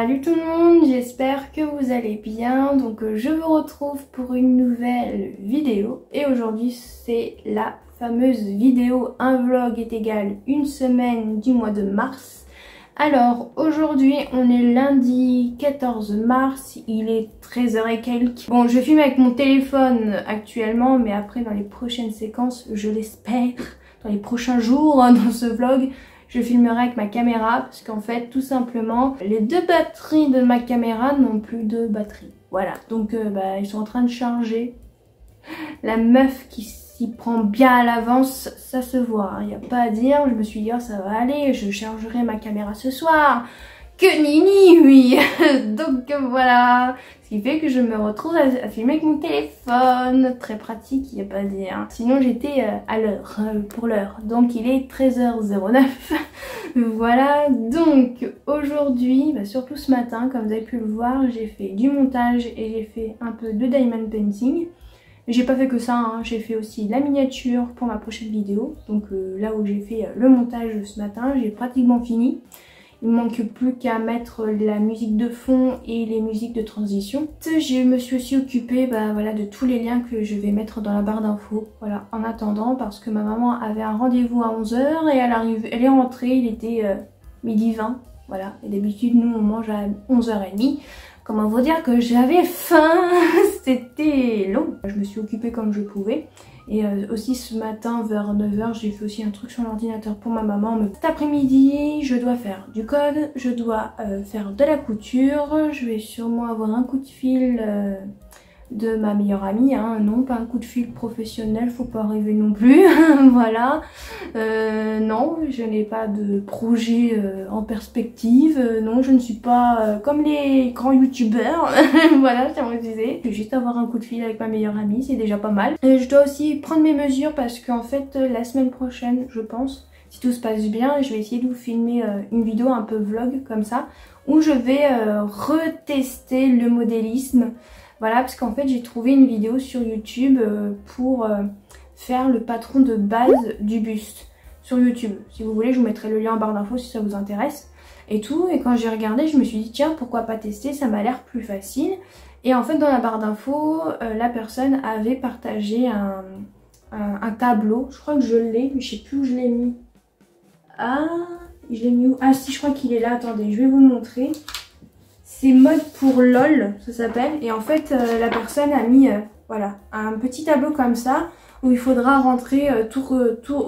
Salut tout le monde, j'espère que vous allez bien. Donc je vous retrouve pour une nouvelle vidéo et aujourd'hui c'est la fameuse vidéo un vlog est égal une semaine du mois de mars. Alors aujourd'hui on est lundi 14 mars, il est 13h et quelques. Bon, je filme avec mon téléphone actuellement, mais après dans les prochaines séquences, je l'espère, dans les prochains jours dans ce vlog, je filmerai avec ma caméra parce qu'en fait tout simplement les deux batteries de ma caméra n'ont plus de batterie. Voilà, donc ils sont en train de charger. La meuf qui s'y prend bien à l'avance, ça se voit, il n'y a pas à dire. Je me suis dit oh, ça va aller, je chargerai ma caméra ce soir. Que nini, oui. Donc voilà, ce qui fait que je me retrouve à filmer avec mon téléphone, très pratique, il n'y a pas à dire. Sinon j'étais à l'heure, pour l'heure, donc il est 13h09. Voilà, donc aujourd'hui, surtout ce matin, comme vous avez pu le voir, j'ai fait du montage et j'ai fait un peu de diamond painting. Mais j'ai pas fait que ça, hein. J'ai fait aussi la miniature pour ma prochaine vidéo. Donc là où j'ai fait le montage ce matin, j'ai pratiquement fini. Il ne manque plus qu'à mettre la musique de fond et les musiques de transition. Je me suis aussi occupée voilà, de tous les liens que je vais mettre dans la barre d'infos. Voilà, en attendant, parce que ma maman avait un rendez-vous à 11h et elle est rentrée, il était midi 20. Voilà, et d'habitude nous on mange à 11h30. Comment vous dire que j'avais faim. C'était long. Je me suis occupée comme je pouvais. Et aussi ce matin vers 9h j'ai fait aussi un truc sur l'ordinateur pour ma maman. Cet après-midi je dois faire du code, je dois faire de la couture. Je vais sûrement avoir un coup de fil de ma meilleure amie, hein. Non, pas un coup de fil professionnel, faut pas rêver non plus. Voilà, non, je n'ai pas de projet en perspective. Non, je ne suis pas comme les grands youtubeurs. Voilà, je me disais, je vais juste avoir un coup de fil avec ma meilleure amie, c'est déjà pas mal. Et je dois aussi prendre mes mesures parce qu'en fait la semaine prochaine, je pense, si tout se passe bien, je vais essayer de vous filmer une vidéo un peu vlog comme ça, où je vais retester le modélisme. Voilà, parce qu'en fait j'ai trouvé une vidéo sur YouTube pour faire le patron de base du buste sur YouTube. Si vous voulez, je vous mettrai le lien en barre d'infos si ça vous intéresse et tout. Et quand j'ai regardé, je me suis dit tiens, pourquoi pas tester, ça m'a l'air plus facile. Et en fait dans la barre d'infos, la personne avait partagé un tableau. Je crois que je l'ai, mais je sais plus où je l'ai mis. Ah, je l'ai mis où? Ah si, je crois qu'il est là, attendez, je vais vous le montrer. C'est mode pour LOL, ça s'appelle. Et en fait, la personne a mis voilà, un petit tableau comme ça où il faudra rentrer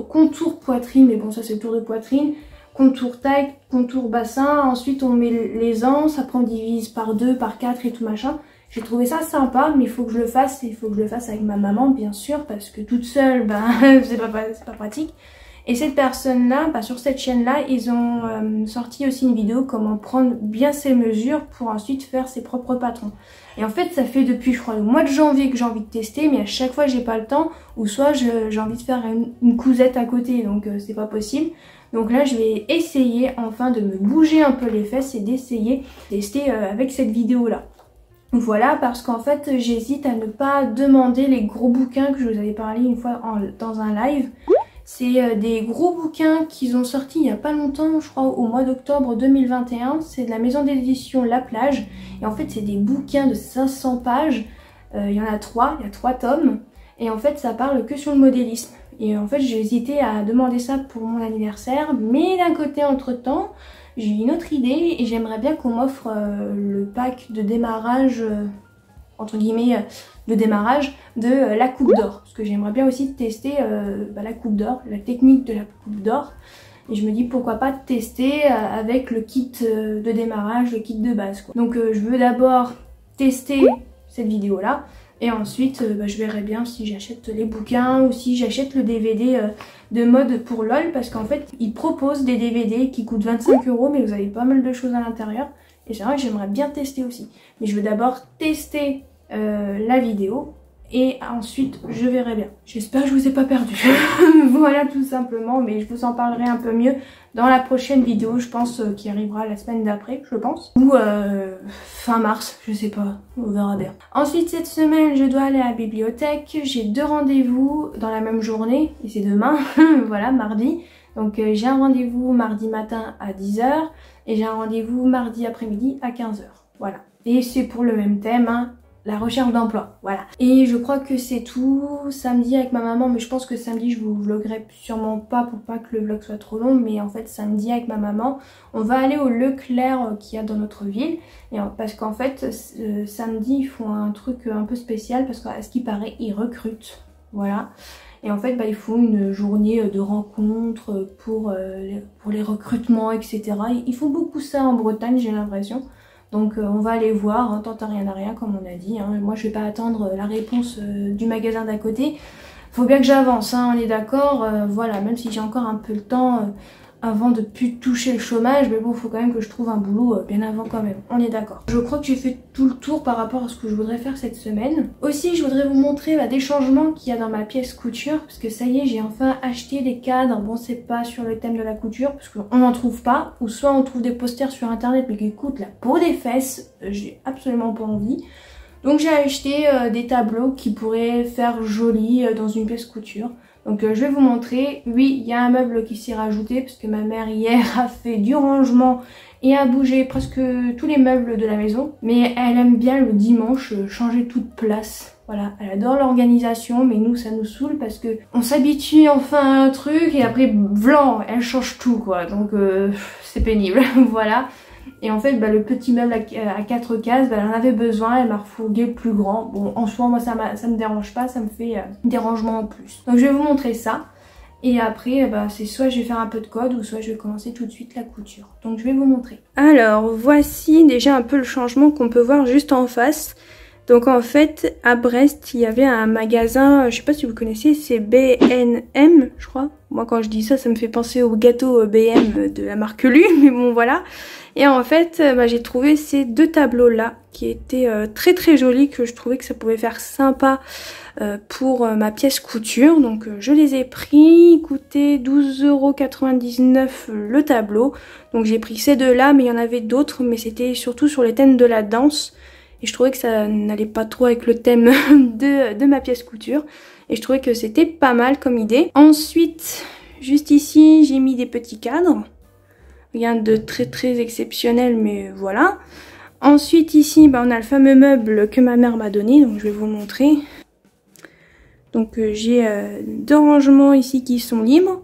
contour poitrine. Mais bon, ça c'est le tour de poitrine. Contour taille, contour bassin. Ensuite, on met les anses. Après, on divise par 2, par 4 et tout machin. J'ai trouvé ça sympa, mais il faut que je le fasse. Il faut que je le fasse avec ma maman, bien sûr, parce que toute seule, c'est pas pratique. Et cette personne-là, sur cette chaîne-là, ils ont sorti aussi une vidéo comment prendre bien ses mesures pour ensuite faire ses propres patrons. Et en fait, ça fait depuis, je crois, le mois de janvier que j'ai envie de tester, mais à chaque fois, j'ai pas le temps, ou soit j'ai envie de faire une cousette à côté, donc c'est pas possible. Donc là, je vais essayer enfin de me bouger un peu les fesses et d'essayer de tester avec cette vidéo-là. Voilà, parce qu'en fait, j'hésite à ne pas demander les gros bouquins que je vous avais parlé une fois dans un live. C'est des gros bouquins qu'ils ont sortis il n'y a pas longtemps, je crois au mois d'octobre 2021. C'est de la maison d'édition La Plage. Et en fait, c'est des bouquins de 500 pages. Il y en a 3, il y a 3 tomes. Et en fait, ça parle que sur le modélisme. Et en fait, j'ai hésité à demander ça pour mon anniversaire. Mais d'un côté, entre-temps, j'ai eu une autre idée. Et j'aimerais bien qu'on m'offre le pack de démarrage, entre guillemets, de démarrage de la coupe d'or, parce que j'aimerais bien aussi tester la coupe d'or, la technique de la coupe d'or, et je me dis pourquoi pas tester avec le kit de démarrage, le kit de base quoi. Donc je veux d'abord tester cette vidéo là et ensuite je verrai bien si j'achète les bouquins ou si j'achète le DVD de mode pour LOL, parce qu'en fait ils proposent des DVD qui coûtent 25 € mais vous avez pas mal de choses à l'intérieur et c'est vrai que j'aimerais bien tester aussi, mais je veux d'abord tester la vidéo et ensuite je verrai bien. J'espère que je vous ai pas perdu. Voilà tout simplement, mais je vous en parlerai un peu mieux dans la prochaine vidéo, je pense, qui arrivera la semaine d'après, je pense, ou fin mars, je sais pas, on verra bien. Ensuite cette semaine je dois aller à la bibliothèque, j'ai 2 rendez-vous dans la même journée et c'est demain. Voilà, mardi. Donc j'ai un rendez-vous mardi matin à 10 h et j'ai un rendez-vous mardi après-midi à 15 h. Voilà. Et c'est pour le même thème, hein, la recherche d'emploi. Voilà. Et je crois que c'est tout. Samedi avec ma maman, mais je pense que samedi je vous vloguerai sûrement pas pour pas que le vlog soit trop long. Mais en fait samedi avec ma maman, on va aller au Leclerc qu'il y a dans notre ville. Et parce qu'en fait samedi ils font un truc un peu spécial parce qu'à ce qui paraît ils recrutent. Voilà. Et en fait ils font une journée de rencontres pour les recrutements, etc. Ils font beaucoup ça en Bretagne, j'ai l'impression. Donc on va aller voir, hein, tant à rien à rien comme on a dit. Hein. Moi je vais pas attendre la réponse du magasin d'à côté. Faut bien que j'avance, hein, on est d'accord. Voilà, même si j'ai encore un peu le temps avant de plus toucher le chômage. Mais bon, faut quand même que je trouve un boulot bien avant quand même. On est d'accord. Je crois que j'ai fait tout le tour par rapport à ce que je voudrais faire cette semaine. Aussi, je voudrais vous montrer des changements qu'il y a dans ma pièce couture. Parce que ça y est, j'ai enfin acheté des cadres. Bon, c'est pas sur le thème de la couture parce qu'on n'en trouve pas. Ou soit on trouve des posters sur internet mais qui coûtent la peau des fesses. J'ai absolument pas envie. Donc j'ai acheté des tableaux qui pourraient faire joli dans une pièce couture. Donc je vais vous montrer. Oui, il y a un meuble qui s'y est rajouté parce que ma mère hier a fait du rangement et a bougé presque tous les meubles de la maison. Mais elle aime bien le dimanche changer toute place. Voilà, elle adore l'organisation, mais nous ça nous saoule parce que on s'habitue enfin à un truc et après blanc, elle change tout quoi. Donc c'est pénible, voilà. Et en fait le petit meuble à 4 cases, elle en avait besoin, elle m'a refourgué le plus grand. Bon en soi moi ça me dérange pas, ça me fait dérangement en plus. Donc je vais vous montrer ça. Et après c'est soit je vais faire un peu de code ou soit je vais commencer tout de suite la couture. Donc je vais vous montrer. Alors voici déjà un peu le changement qu'on peut voir juste en face. Donc en fait à Brest il y avait un magasin, je sais pas si vous connaissez, c'est B&M je crois. Moi quand je dis ça, ça me fait penser au gâteau BM de la marque Lu, mais bon voilà. Et en fait j'ai trouvé ces deux tableaux là qui étaient très très jolis, que je trouvais que ça pouvait faire sympa pour ma pièce couture. Donc je les ai pris, ils coûtaient 12,99 € le tableau. Donc j'ai pris ces deux là, mais il y en avait d'autres, mais c'était surtout sur les thèmes de la danse. Et je trouvais que ça n'allait pas trop avec le thème de ma pièce couture. Et je trouvais que c'était pas mal comme idée. Ensuite, juste ici, j'ai mis des petits cadres. Rien de très très exceptionnel, mais voilà. Ensuite, ici, on a le fameux meuble que ma mère m'a donné. Donc, je vais vous montrer. Donc, j'ai deux rangements ici qui sont libres.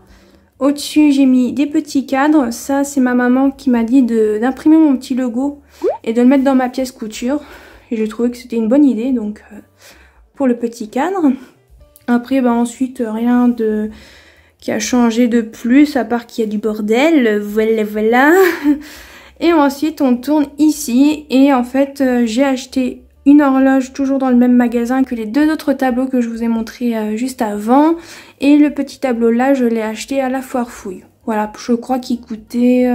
Au-dessus, j'ai mis des petits cadres. Ça, c'est ma maman qui m'a dit d'imprimer mon petit logo et de le mettre dans ma pièce couture. Et j'ai trouvé que c'était une bonne idée, donc pour le petit cadre. Après, ensuite, rien qui a changé de plus, à part qu'il y a du bordel. Voilà, voilà. Et ensuite, on tourne ici. Et en fait, j'ai acheté une horloge toujours dans le même magasin que les deux autres tableaux que je vous ai montrés juste avant. Et le petit tableau là, je l'ai acheté à la Foire Fouille. Voilà, je crois qu'il coûtait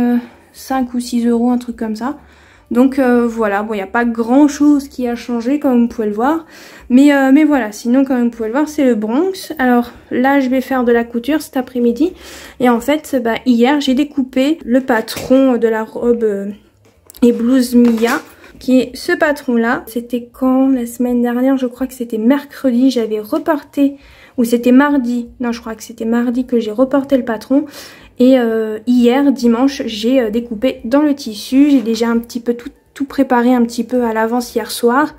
5 ou 6 €, un truc comme ça. Donc voilà, bon, il n'y a pas grand chose qui a changé comme vous pouvez le voir. Mais voilà, sinon comme vous pouvez le voir, c'est le Bronx. Alors là, je vais faire de la couture cet après-midi. Et en fait, hier, j'ai découpé le patron de la robe et blouse Mia, qui est ce patron là. C'était quand? La semaine dernière, je crois que c'était mercredi, j'avais reporté, ou c'était mardi, non je crois que c'était mardi que j'ai reporté le patron. Et hier, dimanche, j'ai découpé dans le tissu. J'ai déjà un petit peu tout préparé un petit peu à l'avance hier soir.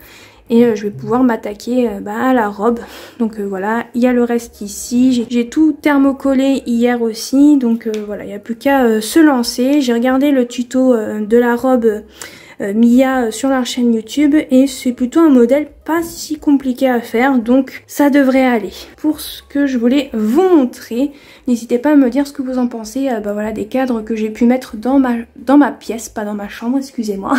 Et je vais pouvoir m'attaquer à la robe. Donc voilà, il y a le reste ici. J'ai tout thermocollé hier aussi. Donc voilà, il n'y a plus qu'à se lancer. J'ai regardé le tuto de la robe Mia sur leur chaîne YouTube et c'est plutôt un modèle pas si compliqué à faire, donc ça devrait aller. Pour ce que je voulais vous montrer, n'hésitez pas à me dire ce que vous en pensez voilà, des cadres que j'ai pu mettre dans ma pièce, pas dans ma chambre, excusez-moi.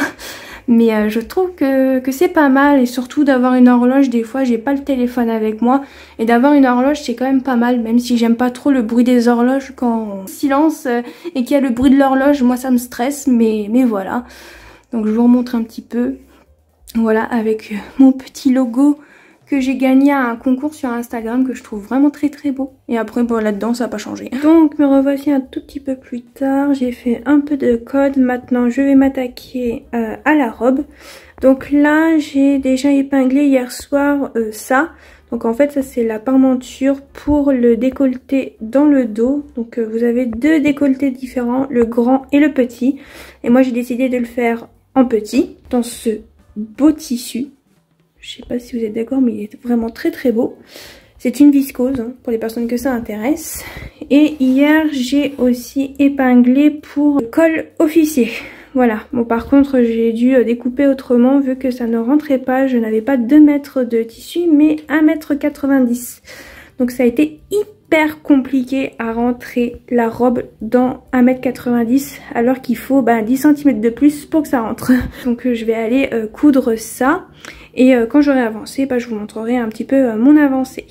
Mais je trouve que c'est pas mal, et surtout d'avoir une horloge. Des fois j'ai pas le téléphone avec moi, et d'avoir une horloge c'est quand même pas mal, même si j'aime pas trop le bruit des horloges quand on silence et qu'il y a le bruit de l'horloge, moi ça me stresse, mais voilà. Donc je vous remontre un petit peu, voilà, avec mon petit logo que j'ai gagné à un concours sur Instagram que je trouve vraiment très très beau. Et après là-dedans ça n'a pas changé. Donc me revoici un tout petit peu plus tard, j'ai fait un peu de code, maintenant je vais m'attaquer à la robe. Donc là j'ai déjà épinglé hier soir ça, Donc en fait ça c'est la parmenture pour le décolleté dans le dos. Donc vous avez deux décolletés différents, le grand et le petit. Et moi j'ai décidé de le faire en petit, dans ce beau tissu. Je sais pas si vous êtes d'accord mais il est vraiment très très beau. C'est une viscose hein, pour les personnes que ça intéresse. Et hier j'ai aussi épinglé pour le col officier. Voilà, bon par contre j'ai dû découper autrement vu que ça ne rentrait pas. Je n'avais pas 2 mètres de tissu mais 1,90 m. Donc ça a été hyper compliqué à rentrer la robe dans 1,90 m alors qu'il faut 10 cm de plus pour que ça rentre. Donc je vais aller coudre ça et quand j'aurai avancé, je vous montrerai un petit peu mon avancée.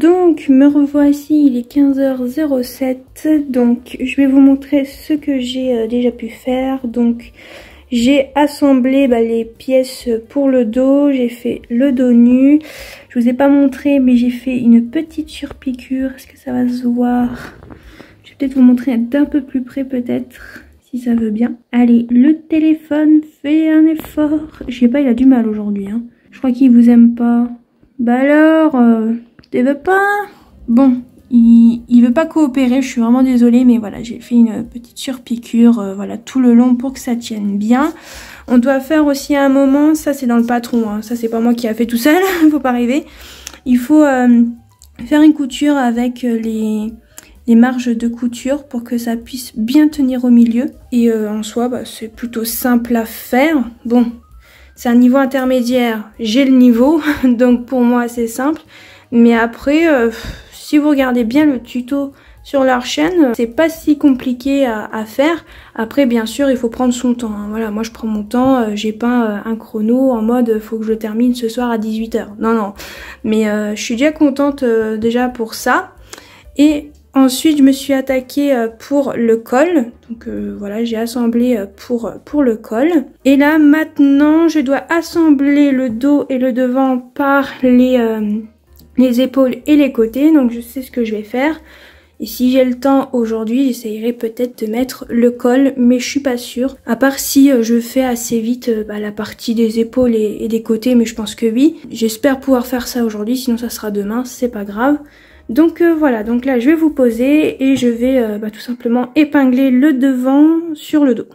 Donc me revoici, il est 15h07, donc je vais vous montrer ce que j'ai déjà pu faire. Donc j'ai assemblé les pièces pour le dos, j'ai fait le dos nu. Je vous ai pas montré mais j'ai fait une petite surpiqûre, est-ce que ça va se voir? Je vais peut-être vous montrer d'un peu plus près peut-être, si ça veut bien. Allez, le téléphone fait un effort. Je sais pas, il a du mal aujourd'hui, hein. Je crois qu'il vous aime pas. Bah alors, tu veux pas? Bon, il veut pas coopérer, je suis vraiment désolée, mais voilà, j'ai fait une petite surpiqûre, voilà, tout le long pour que ça tienne bien. On doit faire aussi à un moment, ça c'est dans le patron, hein, ça c'est pas moi qui a fait tout seul, faut pas rêver. Il faut faire une couture avec les marges de couture pour que ça puisse bien tenir au milieu. Et en soi, c'est plutôt simple à faire. Bon, c'est un niveau intermédiaire, j'ai le niveau, donc pour moi c'est simple. Mais après, si vous regardez bien le tuto sur leur chaîne. C'est pas si compliqué à faire. Après bien sûr il faut prendre son temps, hein. Voilà, moi je prends mon temps, j'ai pas un chrono en mode faut que je le termine ce soir à 18 h. Non non, mais je suis déjà contente déjà pour ça. Et ensuite je me suis attaquée pour le col. Donc voilà, j'ai assemblé pour le col. Et là maintenant je dois assembler le dos et le devant par les épaules et les côtés. Donc je sais ce que je vais faire. Et si j'ai le temps aujourd'hui, j'essayerai peut-être de mettre le col, mais je suis pas sûre. À part si je fais assez vite la partie des épaules et des côtés, mais je pense que oui. J'espère pouvoir faire ça aujourd'hui, sinon ça sera demain, c'est pas grave. Donc voilà, donc là je vais vous poser et je vais tout simplement épingler le devant sur le dos.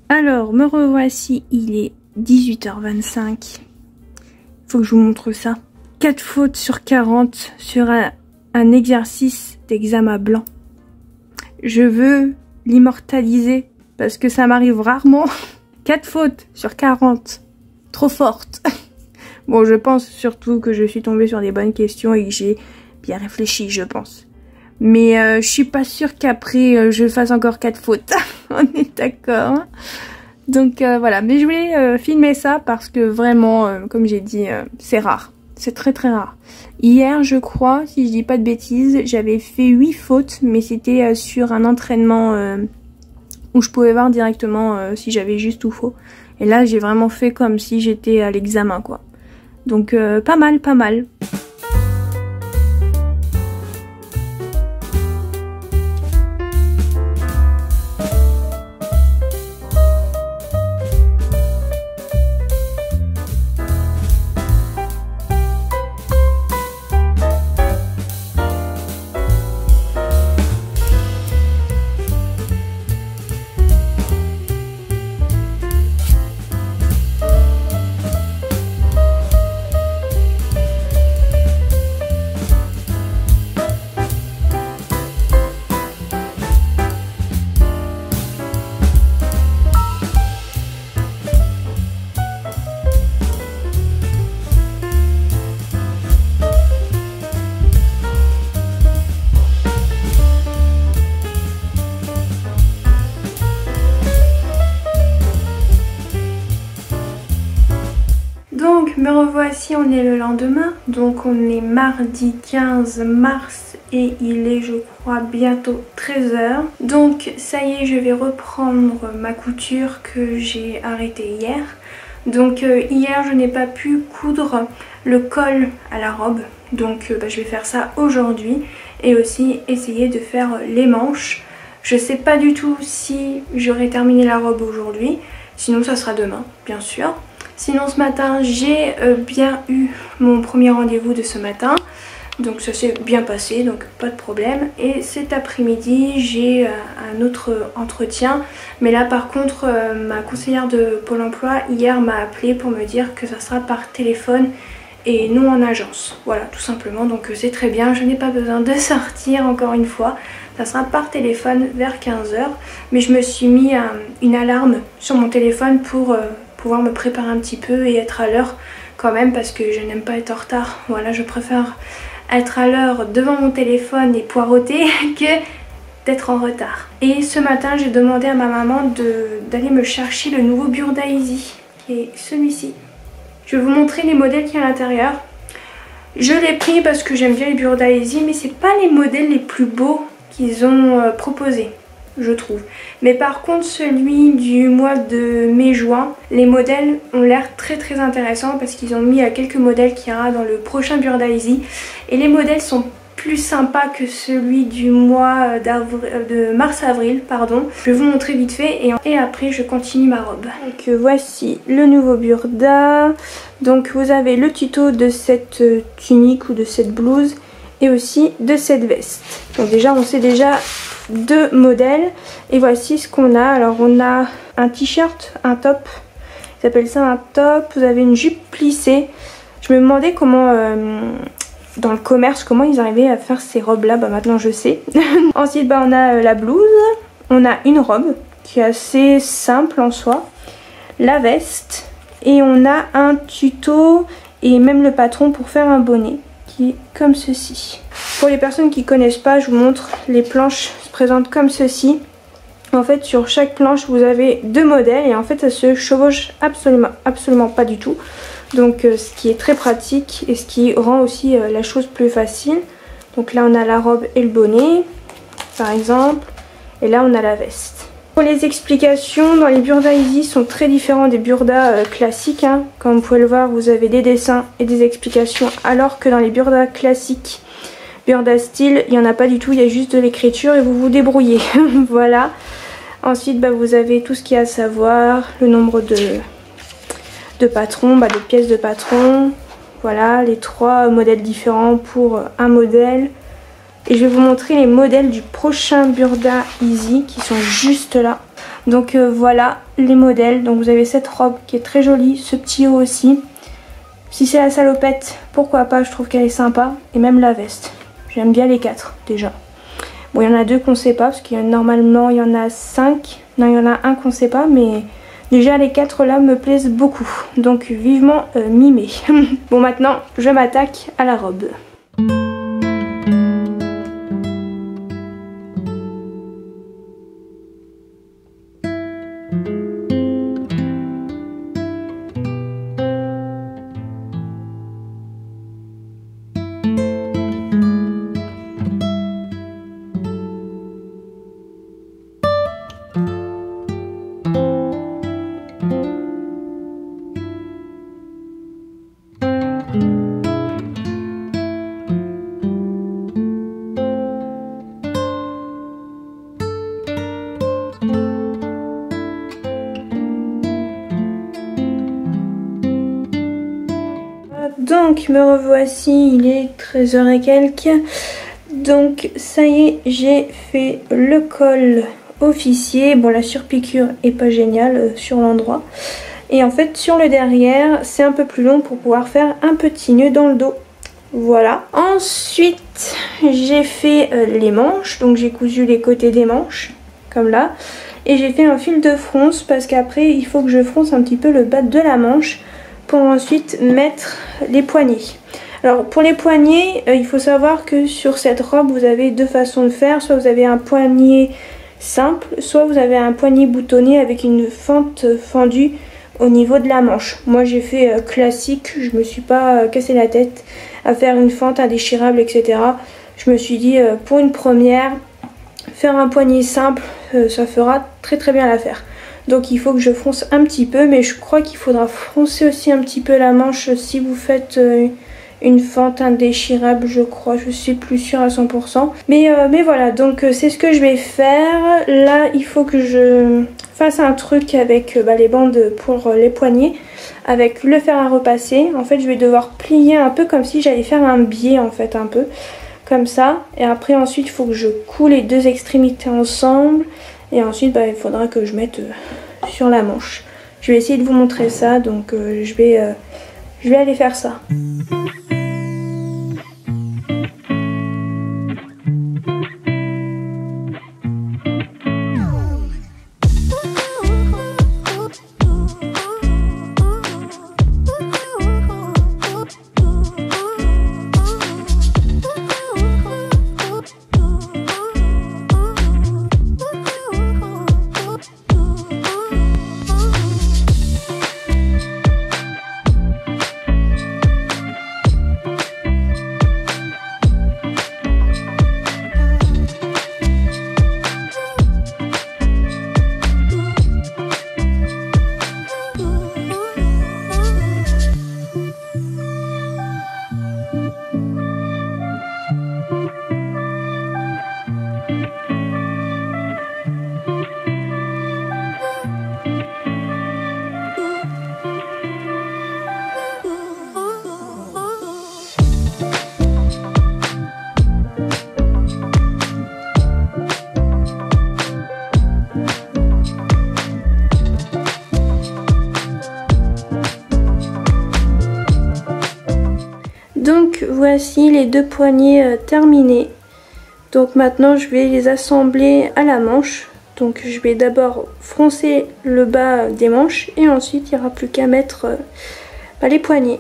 Alors, me revoici, il est 18 h 25. Faut que je vous montre ça. 4 fautes sur 40 sur un exercice d'examen blanc. Je veux l'immortaliser parce que ça m'arrive rarement. 4 fautes sur 40. Trop forte. Bon, je pense surtout que je suis tombée sur des bonnes questions et que j'ai bien réfléchi, je pense. Mais je suis pas sûre qu'après je fasse encore 4 fautes. On est d'accord. Donc voilà, mais je voulais filmer ça parce que vraiment, comme j'ai dit, c'est rare. C'est très très rare. Hier, je crois, si je dis pas de bêtises, j'avais fait 8 fautes, mais c'était sur un entraînement où je pouvais voir directement si j'avais juste ou faux. Et là, j'ai vraiment fait comme si j'étais à l'examen, quoi. Donc pas mal, pas mal. Donc me revoici, on est le lendemain, donc on est mardi 15 mars et il est je crois bientôt 13 h. Donc ça y est, je vais reprendre ma couture que j'ai arrêtée hier. Donc hier je n'ai pas pu coudre le col à la robe, donc je vais faire ça aujourd'hui et aussi essayer de faire les manches. Je sais pas du tout si j'aurai terminé la robe aujourd'hui, sinon ça sera demain bien sûr. Sinon ce matin j'ai bien eu mon premier rendez-vous de ce matin, donc ça s'est bien passé, donc pas de problème. Et cet après-midi j'ai un autre entretien, mais là par contre ma conseillère de Pôle emploi hier m'a appelé pour me dire que ça sera par téléphone et non en agence. Voilà, tout simplement, donc c'est très bien, je n'ai pas besoin de sortir encore une fois. Ça sera par téléphone vers 15 h, mais je me suis mis une alarme sur mon téléphone pour pouvoir me préparer un petit peu et être à l'heure quand même, parce que je n'aime pas être en retard. Voilà, je préfère être à l'heure devant mon téléphone et poireauter que d'être en retard. Et ce matin j'ai demandé à ma maman d'aller me chercher le nouveau Burda Easy, qui est celui-ci. Je vais vous montrer les modèles qu'il y a à l'intérieur. Je l'ai pris parce que j'aime bien les Burda Easy, mais c'est pas les modèles les plus beaux qu'ils ont proposés, je trouve. Mais par contre celui du mois de mai-juin, les modèles ont l'air très intéressants parce qu'ils ont mis quelques modèles qu'il y aura dans le prochain Burda Easy. Et les modèles sont plus sympas que celui du mois de mars-avril, pardon. Je vais vous montrer vite fait et après je continue ma robe. Donc voici le nouveau Burda. Donc vous avez le tuto de cette tunique ou de cette blouse et aussi de cette veste. Donc déjà on sait déjà deux modèles et voici ce qu'on a. Alors on a un t-shirt, un top, ils appellent ça un top. Vous avez une jupe plissée. Je me demandais comment dans le commerce comment ils arrivaient à faire ces robes là, bah maintenant je sais. Ensuite bah on a la blouse, on a une robe qui est assez simple en soi, la veste et on a un tuto et même le patron pour faire un bonnet qui est comme ceci. Pour les personnes qui connaissent pas, je vous montre, les planches se présentent comme ceci. En fait sur chaque planche vous avez deux modèles et en fait ça se chevauche absolument pas du tout. Donc ce qui est très pratique et ce qui rend aussi la chose plus facile. Donc là on a la robe et le bonnet par exemple et là on a la veste. Pour les explications, dans les Burda Easy sont très différents des Burda classiques. Hein. Comme vous pouvez le voir, vous avez des dessins et des explications alors que dans les Burda classiques, Burda style, il n'y en a pas du tout, il y a juste de l'écriture et vous vous débrouillez. Voilà. Ensuite bah, vous avez tout ce qu'il y a à savoir, le nombre de patrons, de pièces de patron. Voilà, les trois modèles différents pour un modèle. Et je vais vous montrer les modèles du prochain Burda Easy qui sont juste là. Donc voilà les modèles. Donc vous avez cette robe qui est très jolie, ce petit haut aussi. Si c'est la salopette, pourquoi pas, je trouve qu'elle est sympa. Et même la veste. J'aime bien les quatre déjà. Bon, il y en a deux qu'on sait pas parce qu'il y a normalement il y en a 5. Non, il y en a un qu'on sait pas, mais déjà les 4 là me plaisent beaucoup. Donc vivement mi-mai. Bon, maintenant je m'attaque à la robe. Donc me revoici, il est 13h et quelques. Donc ça y est, j'ai fait le col officier. Bon, la surpiqûre est pas géniale sur l'endroit. Et en fait sur le derrière c'est un peu plus long pour pouvoir faire un petit nœud dans le dos. Voilà. Ensuite j'ai fait les manches. Donc j'ai cousu les côtés des manches comme là. Et j'ai fait un fil de fronce parce qu'après il faut que je fronce un petit peu le bas de la manche pour ensuite mettre les poignets. Alors pour les poignets, il faut savoir que sur cette robe vous avez deux façons de faire. Soit vous avez un poignet simple, soit vous avez un poignet boutonné avec une fente fendue au niveau de la manche. Moi j'ai fait classique, je me suis pas cassé la tête à faire une fente indéchirable, etc. Je me suis dit pour une première, faire un poignet simple, ça fera très bien l'affaire. Donc il faut que je fronce un petit peu, mais je crois qu'il faudra froncer aussi un petit peu la manche si vous faites une fente indéchirable, je crois. Je suis plus sûre à 100%. Mais voilà, donc c'est ce que je vais faire. Là, il faut que je fasse un truc avec les bandes pour les poignets, avec le fer à repasser. En fait, je vais devoir plier un peu comme si j'allais faire un biais, en fait, un peu comme ça. Et après, ensuite, il faut que je coule les deux extrémités ensemble. Et ensuite, il faudra que je mette sur la manche. Je vais essayer de vous montrer ça, donc je vais aller faire ça. Donc voici les deux poignées terminées. Donc maintenant je vais les assembler à la manche. Donc je vais d'abord froncer le bas des manches et ensuite il n'y aura plus qu'à mettre les poignets.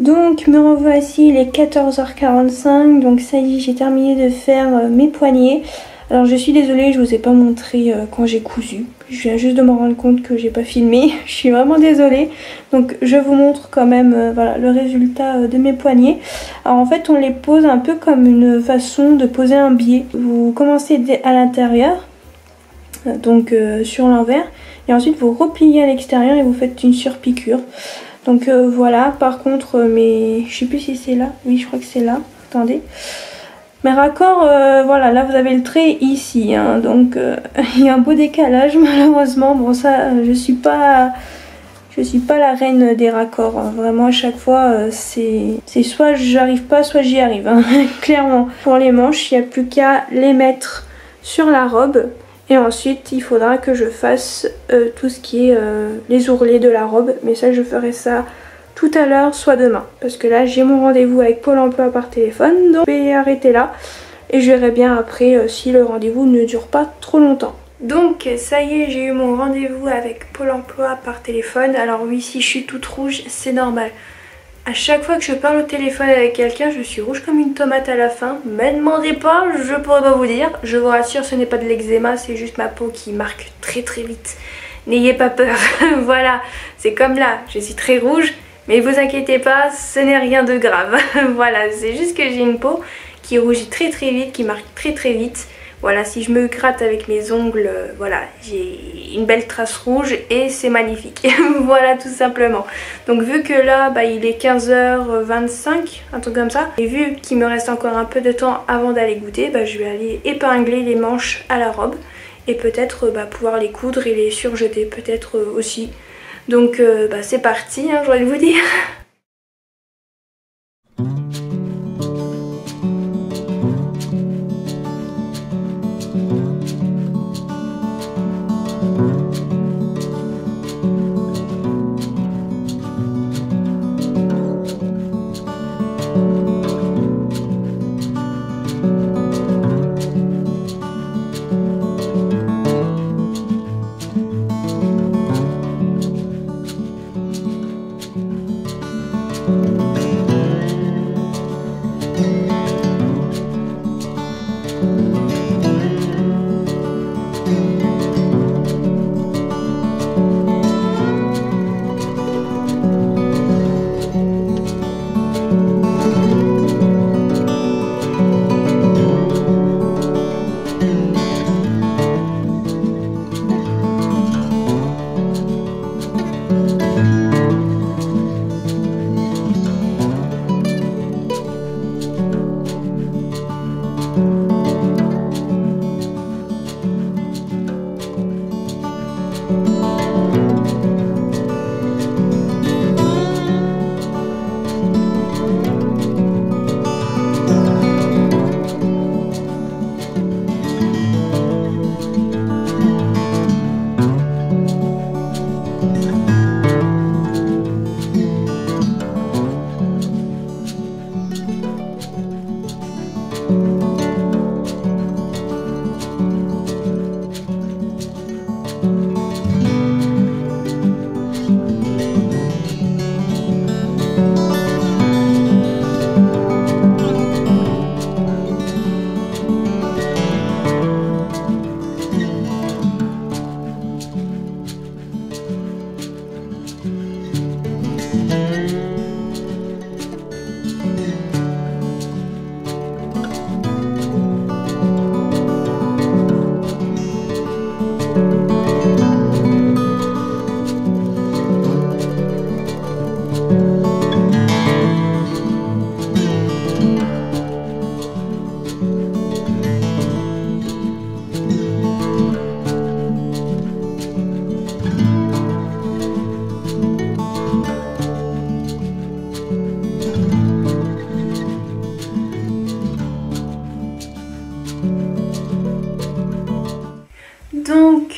Donc me revoici, il est 14h45, donc ça y est, j'ai terminé de faire mes poignets. Alors je suis désolée, je vous ai pas montré quand j'ai cousu. Je viens juste de me rendre compte que j'ai pas filmé. Je suis vraiment désolée. Donc je vous montre quand même voilà, le résultat de mes poignets. Alors en fait on les pose un peu comme une façon de poser un biais. Vous commencez à l'intérieur, donc sur l'envers, et ensuite vous repliez à l'extérieur et vous faites une surpiqûre. Donc voilà, par contre je sais plus si c'est là, oui je crois que c'est là, attendez. Mes raccords, voilà, là vous avez le trait ici, hein, donc il y a un beau décalage malheureusement. Bon ça, je suis pas la reine des raccords, hein. Vraiment à chaque fois c'est soit j'arrive pas, soit j'y arrive, hein. Clairement. Pour les manches, il n'y a plus qu'à les mettre sur la robe. Et ensuite il faudra que je fasse tout ce qui est les ourlets de la robe. Mais ça je ferai ça tout à l'heure, soit demain. Parce que là j'ai mon rendez-vous avec Pôle emploi par téléphone. Donc je vais arrêter là. Et je verrai bien après si le rendez-vous ne dure pas trop longtemps. Donc ça y est, j'ai eu mon rendez-vous avec Pôle emploi par téléphone. Alors oui, si je suis toute rouge, c'est normal. À chaque fois que je parle au téléphone avec quelqu'un, je suis rouge comme une tomate à la fin. Me demandez pas, je pourrais pas vous dire. Je vous rassure, ce n'est pas de l'eczéma, c'est juste ma peau qui marque très très vite. N'ayez pas peur. Voilà, c'est comme là, je suis très rouge, mais vous inquiétez pas, ce n'est rien de grave. Voilà, c'est juste que j'ai une peau qui rougit très très vite, qui marque très très vite. Voilà, si je me gratte avec mes ongles, voilà, j'ai une belle trace rouge et c'est magnifique. Voilà, tout simplement. Donc vu que là, il est 15h25, un truc comme ça, et vu qu'il me reste encore un peu de temps avant d'aller goûter, je vais aller épingler les manches à la robe et peut-être pouvoir les coudre et les surjeter peut-être aussi. Donc c'est parti, hein, j'ai envie de vous dire.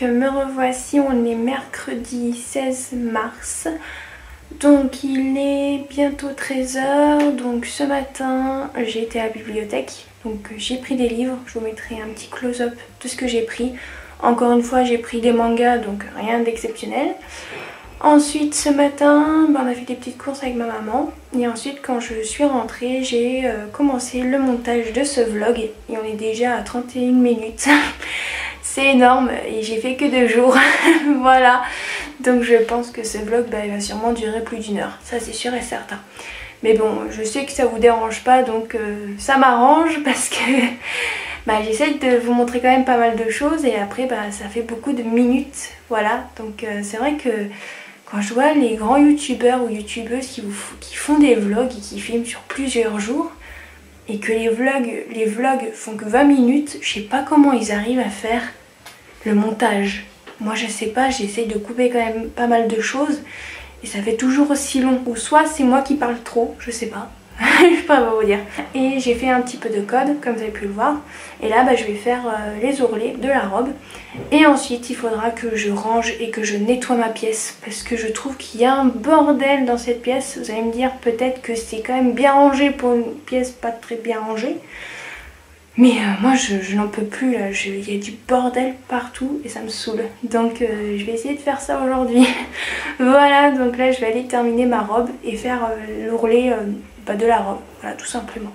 Donc me revoici, on est mercredi 16 mars. Donc il est bientôt 13 h. Donc ce matin j'ai été à la bibliothèque. Donc j'ai pris des livres, je vous mettrai un petit close-up de ce que j'ai pris. Encore une fois j'ai pris des mangas, donc rien d'exceptionnel. Ensuite ce matin on a fait des petites courses avec ma maman. Et ensuite quand je suis rentrée j'ai commencé le montage de ce vlog. Et on est déjà à 31 minutes. C'est énorme et j'ai fait que 2 jours. Voilà. Donc je pense que ce vlog il va sûrement durer plus d'1 heure. Ça c'est sûr et certain. Mais bon, je sais que ça vous dérange pas, donc ça m'arrange parce que j'essaie de vous montrer quand même pas mal de choses et après ça fait beaucoup de minutes. Voilà, donc c'est vrai que quand je vois les grands youtubeurs ou youtubeuses qui font des vlogs et qui filment sur plusieurs jours et que les vlogs font que 20 minutes, je sais pas comment ils arrivent à faire le montage. Moi je sais pas, j'essaie de couper quand même pas mal de choses. Et ça fait toujours aussi long. Ou soit c'est moi qui parle trop, je sais pas. Je peux pas vous dire. Et j'ai fait un petit peu de code, comme vous avez pu le voir. Et là je vais faire les ourlets de la robe. Et ensuite il faudra que je range et que je nettoie ma pièce. Parce que je trouve qu'il y a un bordel dans cette pièce. Vous allez me dire peut-être que c'est quand même bien rangé pour une pièce pas très bien rangée. Mais moi je n'en peux plus là, il y a du bordel partout et ça me saoule. Donc je vais essayer de faire ça aujourd'hui. Voilà, donc là je vais aller terminer ma robe et faire l'ourlet de la robe, voilà tout simplement.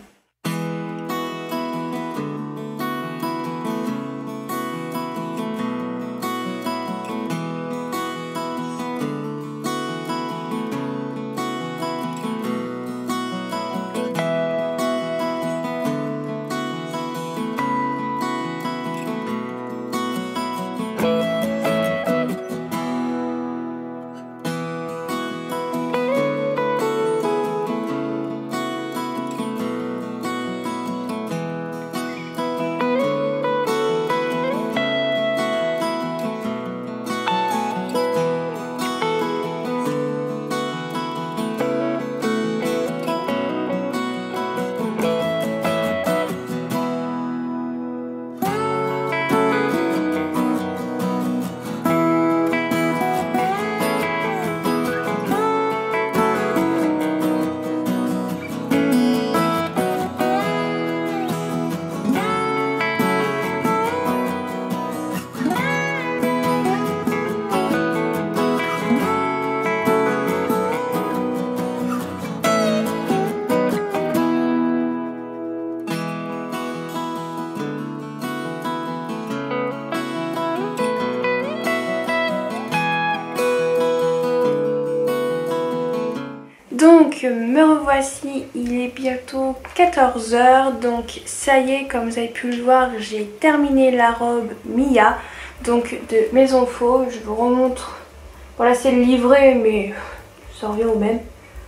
Donc me revoici, il est bientôt 14 h. Donc ça y est, comme vous avez pu le voir, j'ai terminé la robe Mia, donc de Maison Faux. Je vous remontre. Voilà, c'est le livret, mais ça revient au même.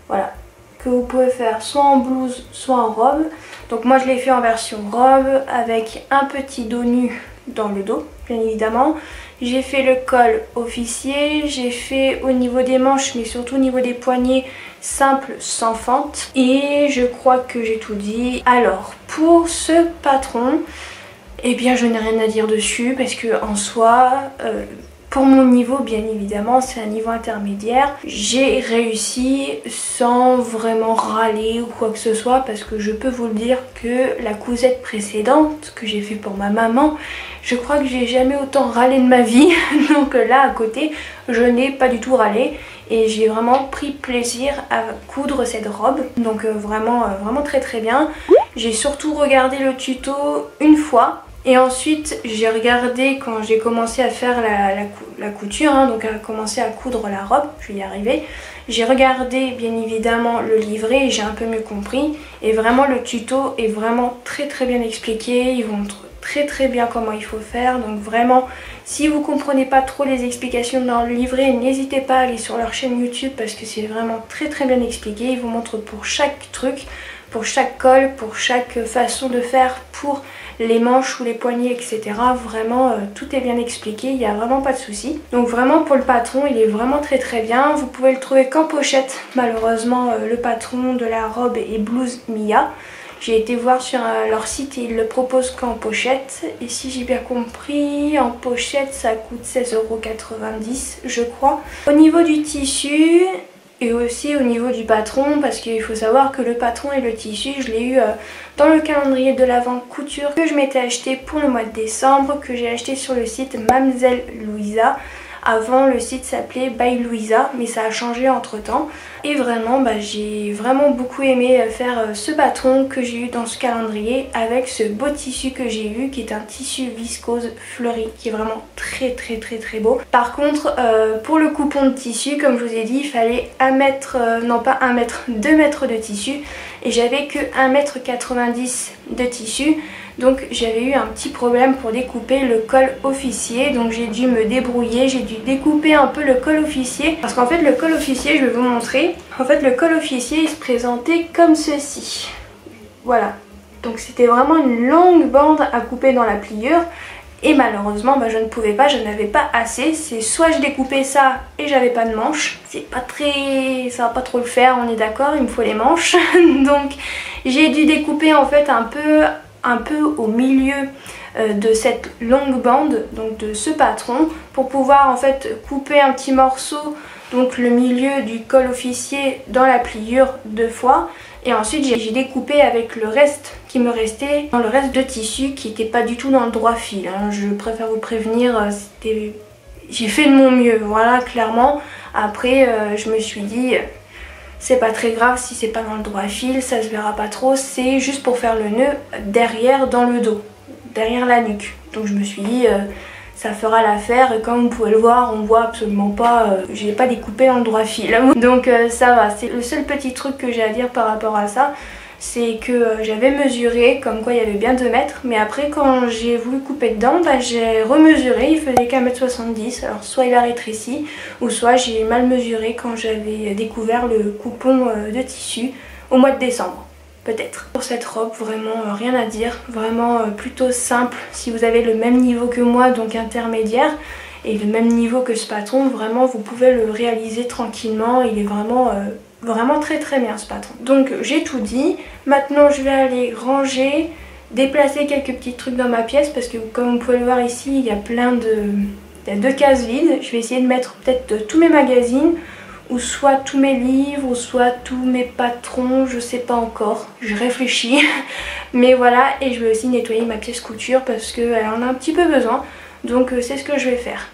Voilà, que vous pouvez faire soit en blouse, soit en robe. Donc moi je l'ai fait en version robe avec un petit dos nu dans le dos, bien évidemment. J'ai fait le col officier, j'ai fait au niveau des manches, mais surtout au niveau des poignets, simple sans fente. Et je crois que j'ai tout dit. Alors pour ce patron, eh bien je n'ai rien à dire dessus parce que en soi, pour mon niveau bien évidemment, c'est un niveau intermédiaire. J'ai réussi sans vraiment râler ou quoi que ce soit parce que je peux vous le dire que la cousette précédente que j'ai fait pour ma maman, je crois que j'ai jamais autant râlé de ma vie. Donc là à côté, je n'ai pas du tout râlé. Et j'ai vraiment pris plaisir à coudre cette robe. Donc vraiment très très bien. J'ai surtout regardé le tuto une fois. Et ensuite j'ai regardé quand j'ai commencé à faire la couture, hein, donc à commencer à coudre la robe, je vais y arriver. J'ai regardé bien évidemment le livret et j'ai un peu mieux compris. Et vraiment le tuto est vraiment très très bien expliqué, il vous montre très bien comment il faut faire. Donc vraiment, si vous comprenez pas trop les explications dans le livret, n'hésitez pas à aller sur leur chaîne YouTube parce que c'est vraiment très bien expliqué. Ils vous montrent pour chaque truc, pour chaque col, pour chaque façon de faire, pour les manches ou les poignets, etc. Vraiment tout est bien expliqué, il n'y a vraiment pas de souci. Donc vraiment pour le patron, il est vraiment très bien. Vous pouvez le trouver qu'en pochette, malheureusement le patron de la robe et blouse Mia. J'ai été voir sur leur site et ils le proposent qu'en pochette. Et si j'ai bien compris, en pochette ça coûte 16,90 € je crois. Au niveau du tissu et aussi au niveau du patron, parce qu'il faut savoir que le patron et le tissu je l'ai eu dans le calendrier de l'Avent couture que je m'étais acheté pour le mois de décembre, que j'ai acheté sur le site Mademoiselle Louisa. Avant le site s'appelait By Louisa, mais ça a changé entre temps. Et vraiment j'ai vraiment beaucoup aimé faire ce patron que j'ai eu dans ce calendrier avec ce beau tissu que j'ai eu qui est un tissu viscose fleuri qui est vraiment très beau. Par contre pour le coupon de tissu, comme je vous ai dit, il fallait 1 mètre, non pas 1 mètre, 2 mètres de tissu et j'avais que 1,90 m de tissu. Donc j'avais eu un petit problème pour découper le col officier, donc j'ai dû me débrouiller, j'ai dû découper un peu le col officier parce qu'en fait le col officier, je vais vous montrer, en fait le col officier il se présentait comme ceci, voilà, donc c'était vraiment une longue bande à couper dans la pliure et malheureusement je ne pouvais pas, je n'avais pas assez, c'est soit je découpais ça et j'avais pas de manches, c'est pas très, ça va pas trop le faire, on est d'accord, il me faut les manches, donc j'ai dû découper en fait un peu au milieu de cette longue bande, donc de ce patron, pour pouvoir en fait couper un petit morceau, donc le milieu du col officier dans la pliure 2 fois, et ensuite j'ai découpé avec le reste qui me restait dans le reste de tissu qui n'était pas du tout dans le droit fil, hein. Je préfère vous prévenir, j'ai fait de mon mieux, voilà, clairement. Après je me suis dit c'est pas très grave si c'est pas dans le droit fil, ça se verra pas trop, c'est juste pour faire le nœud derrière dans le dos, derrière la nuque. Donc je me suis dit ça fera l'affaire et comme vous pouvez le voir, on voit absolument pas, j'ai pas découpé dans le droit fil. Donc ça va, c'est le seul petit truc que j'ai à dire par rapport à ça. C'est que j'avais mesuré comme quoi il y avait bien 2 mètres, mais après quand j'ai voulu couper dedans, j'ai remesuré, il faisait qu'à 1,70 m, alors soit il a rétréci ou soit j'ai mal mesuré quand j'avais découvert le coupon de tissu au mois de décembre, peut-être. Pour cette robe, vraiment rien à dire, vraiment plutôt simple. Si vous avez le même niveau que moi, donc intermédiaire, et le même niveau que ce patron, vraiment vous pouvez le réaliser tranquillement, il est vraiment très bien ce patron. Donc j'ai tout dit, maintenant je vais aller ranger, déplacer quelques petits trucs dans ma pièce parce que comme vous pouvez le voir ici, il y a il y a 2 cases vides. Je vais essayer de mettre peut-être tous mes magazines ou soit tous mes livres ou soit tous mes patrons, je sais pas encore, je réfléchis. Mais voilà, et je vais aussi nettoyer ma pièce couture parce qu'elle en a un petit peu besoin, donc c'est ce que je vais faire.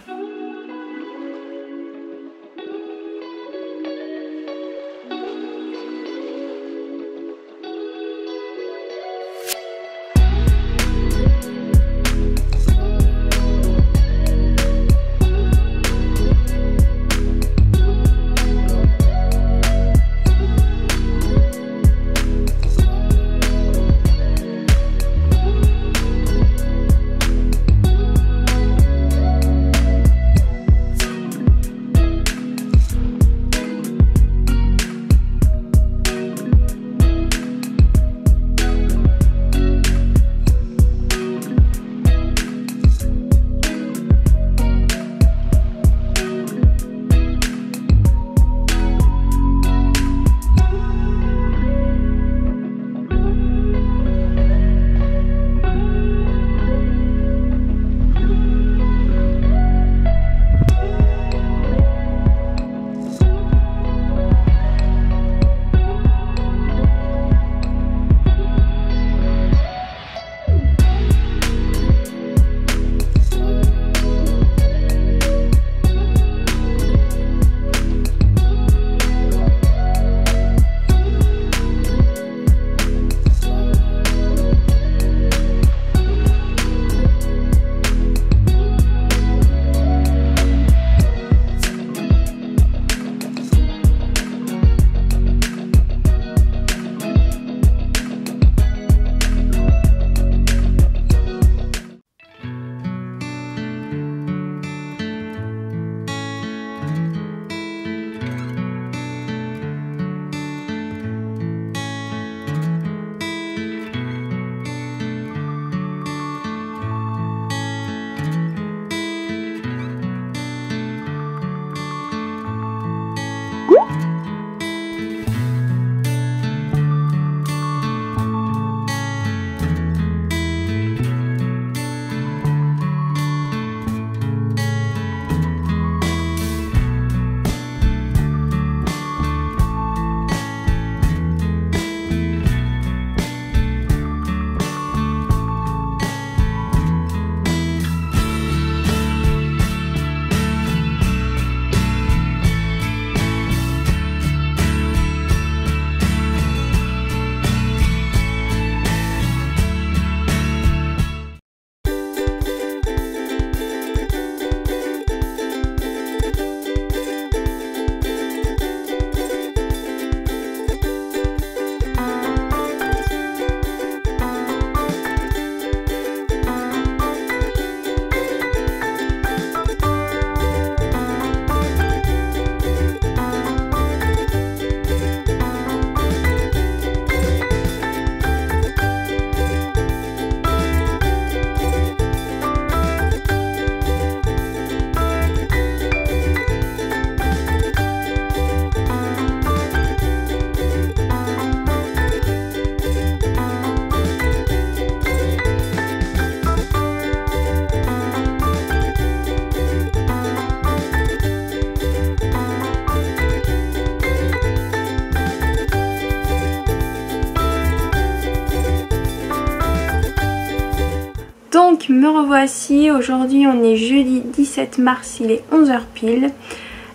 Donc me revoici, aujourd'hui on est jeudi 17 mars, il est 11 h pile.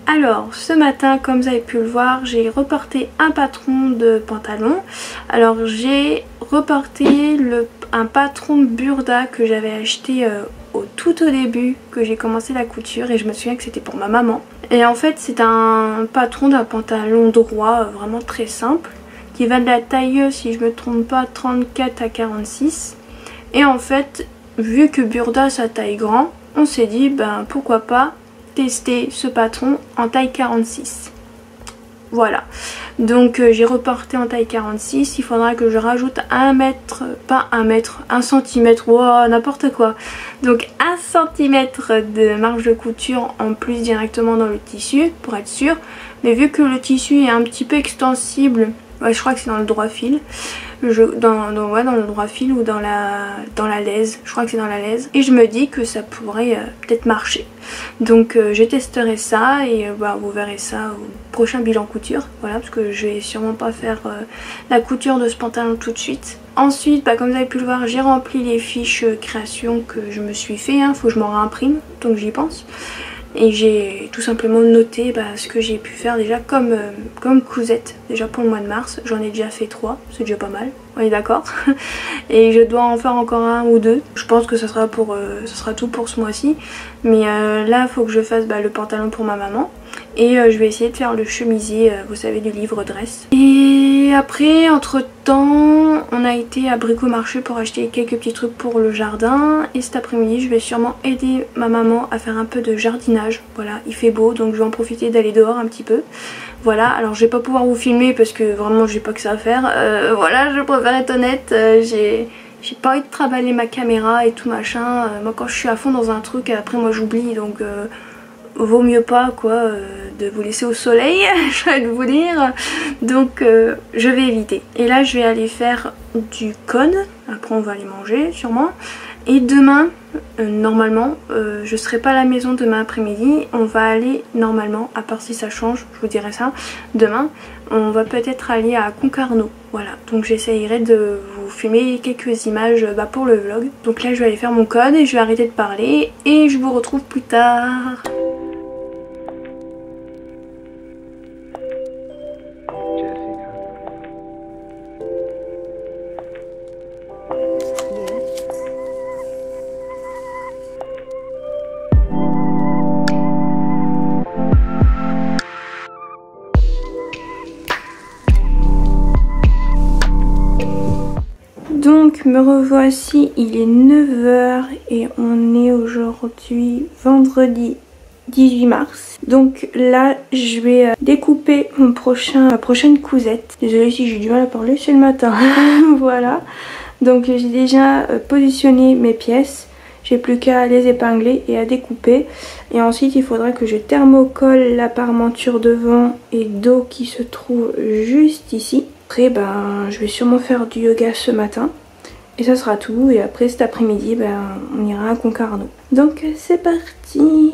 Alors ce matin, comme vous avez pu le voir, j'ai reporté un patron de pantalon. Alors j'ai reporté un patron de Burda que j'avais acheté tout au début que j'ai commencé la couture, et je me souviens que c'était pour ma maman. Et en fait c'est un patron d'un pantalon droit vraiment très simple qui va de la taille, si je me trompe pas, 34 à 46. Et en fait, vu que Burda sa taille grand, on s'est dit ben pourquoi pas tester ce patron en taille 46. Voilà, donc j'ai reporté en taille 46. Il faudra que je rajoute 1 mètre, pas 1 mètre, 1 centimètre, wow, n'importe quoi. Donc 1 centimètre de marge de couture en plus directement dans le tissu pour être sûr. Mais vu que le tissu est un petit peu extensible, ouais, je crois que c'est dans le droit fil. Dans le droit fil ou dans la laise. Je crois que c'est dans la laise. Et je me dis que ça pourrait peut-être marcher. Donc je testerai ça et vous verrez ça au prochain bilan couture. Voilà, parce que je vais sûrement pas faire la couture de ce pantalon tout de suite. Ensuite, comme vous avez pu le voir, j'ai rempli les fiches création que je me suis fait. Faut que je m'en réimprime, donc j'y pense. Et j'ai tout simplement noté ce que j'ai pu faire déjà comme cousette déjà pour le mois de mars. J'en ai déjà fait 3, c'est déjà pas mal, on est d'accord. Et je dois en faire encore 1 ou 2. Je pense que ça sera tout pour ce mois-ci. Mais là il faut que je fasse le pantalon pour ma maman. Et je vais essayer de faire le chemisier, vous savez, du livre dress. Et après, entre temps, on a été à Bricomarché pour acheter quelques petits trucs pour le jardin. Et cet après-midi, je vais sûrement aider ma maman à faire un peu de jardinage. Voilà, il fait beau, donc je vais en profiter d'aller dehors un petit peu. Voilà, alors je vais pas pouvoir vous filmer parce que vraiment j'ai pas que ça à faire. Voilà, je préfère être honnête, j'ai pas envie de travailler ma caméra et tout machin. Moi quand je suis à fond dans un truc, après moi j'oublie, donc vaut mieux pas de vous laisser au soleil, je vais vous dire. Donc je vais éviter. Et là je vais aller faire du cône, après on va aller manger sûrement. Et demain, normalement, je serai pas à la maison demain après-midi. On va aller normalement, à part si ça change, je vous dirai ça. Demain, on va peut-être aller à Concarneau. Voilà, donc j'essayerai de vous filmer quelques images pour le vlog. Donc là je vais aller faire mon cône et je vais arrêter de parler. Et je vous retrouve plus tard. Donc me revoici, il est 9 h et on est aujourd'hui vendredi 18 mars. Donc là je vais découper ma prochaine cousette. Désolée si j'ai du mal à parler, c'est le matin. Voilà, donc j'ai déjà positionné mes pièces. J'ai plus qu'à les épingler et à découper. Et ensuite il faudra que je thermocolle la parmenture devant et dos qui se trouve juste ici. Après je vais sûrement faire du yoga ce matin. Et ça sera tout. Et après cet après-midi on ira à Concarneau. Donc c'est parti.